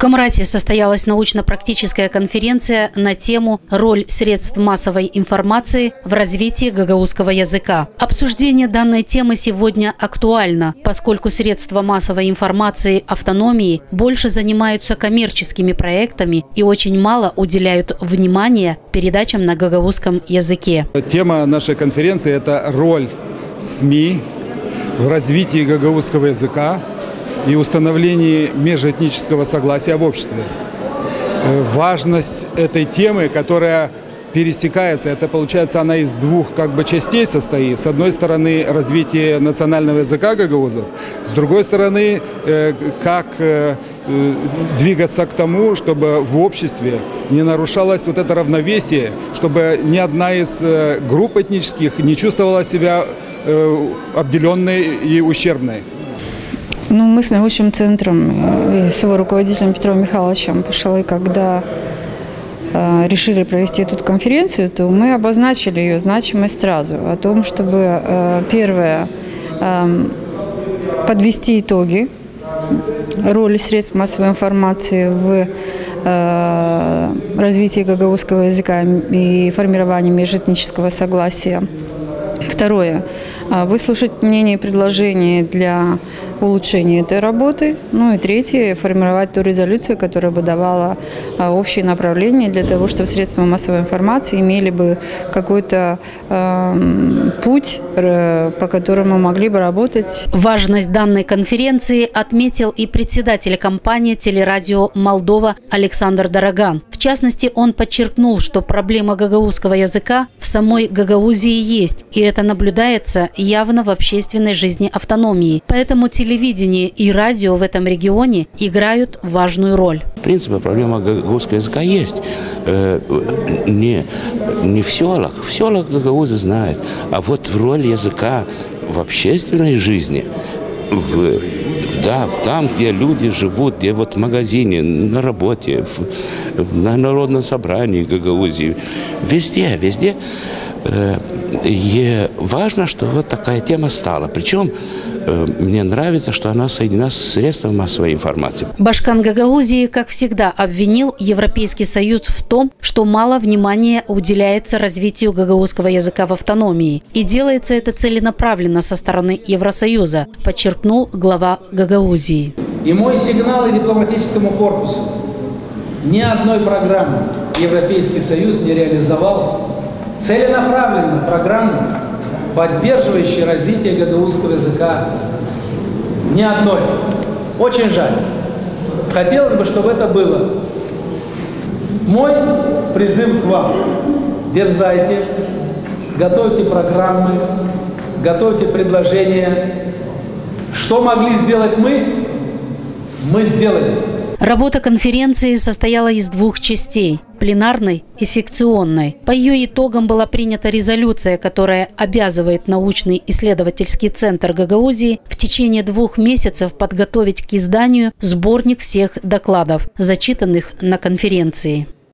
Камрате состоялась научно-практическая конференция на тему «Роль средств массовой информации в развитии гагаузского языка». Обсуждение данной темы сегодня актуально, поскольку средства массовой информации автономии больше занимаются коммерческими проектами и очень мало уделяют внимания передачам на гагаузском языке. Тема нашей конференции – это роль СМИ в развитии гагаузского языка и установлении межэтнического согласия в обществе. Важность этой темы, которая пересекается, это получается она из двух частей состоит. С одной стороны, развитие национального языка гагаузов, с другой стороны, как двигаться к тому, чтобы в обществе не нарушалось вот это равновесие, чтобы ни одна из групп этнических не чувствовала себя обделенной и ущербной. Мы с научным центром и с его руководителем Петром Михайловичем Пашалой, когда решили провести эту конференцию, то мы обозначили ее значимость сразу. О том, чтобы, первое, подвести итоги роли средств массовой информации в развитии гагаузского языка и формировании межэтнического согласия. Второе. Выслушать мнения и предложения для улучшения этой работы. И третье. Формировать ту резолюцию, которая бы давала общее направление для того, чтобы средства массовой информации имели бы какой-то путь, по которому могли бы работать. Важность данной конференции отметил и председатель компании «Телерадио Молдова» Александр Дороган. В частности, он подчеркнул, что проблема гагаузского языка в самой Гагаузии есть, и это наблюдается явно в общественной жизни автономии. Поэтому телевидение и радио в этом регионе играют важную роль. В принципе, проблема гагаузского языка есть. Не в селах. В селах гагаузы знают. А вот в роли языка в общественной жизни, там, где люди живут, где в магазине, на работе, на народном собрании Гагаузии, везде. И важно, что вот такая тема стала. Причем мне нравится, что она соединена с средствами массовой информации. Башкан Гагаузии, как всегда, обвинил Европейский Союз в том, что мало внимания уделяется развитию гагаузского языка в автономии. И делается это целенаправленно со стороны Евросоюза, подчеркнул глава Гагаузии. И мой сигнал и дипломатическому корпусу: ни одной программы Европейский Союз не реализовал целенаправленно программу, поддерживающую развитие гагаузского языка. Ни одной. Очень жаль. Хотелось бы, чтобы это было. Мой призыв к вам: дерзайте, готовьте программы, готовьте предложения. Что могли сделать мы сделали. Работа конференции состояла из двух частей – пленарной и секционной. По ее итогам была принята резолюция, которая обязывает научный исследовательский центр Гагаузии в течение 2 месяцев подготовить к изданию сборник всех докладов, зачитанных на конференции.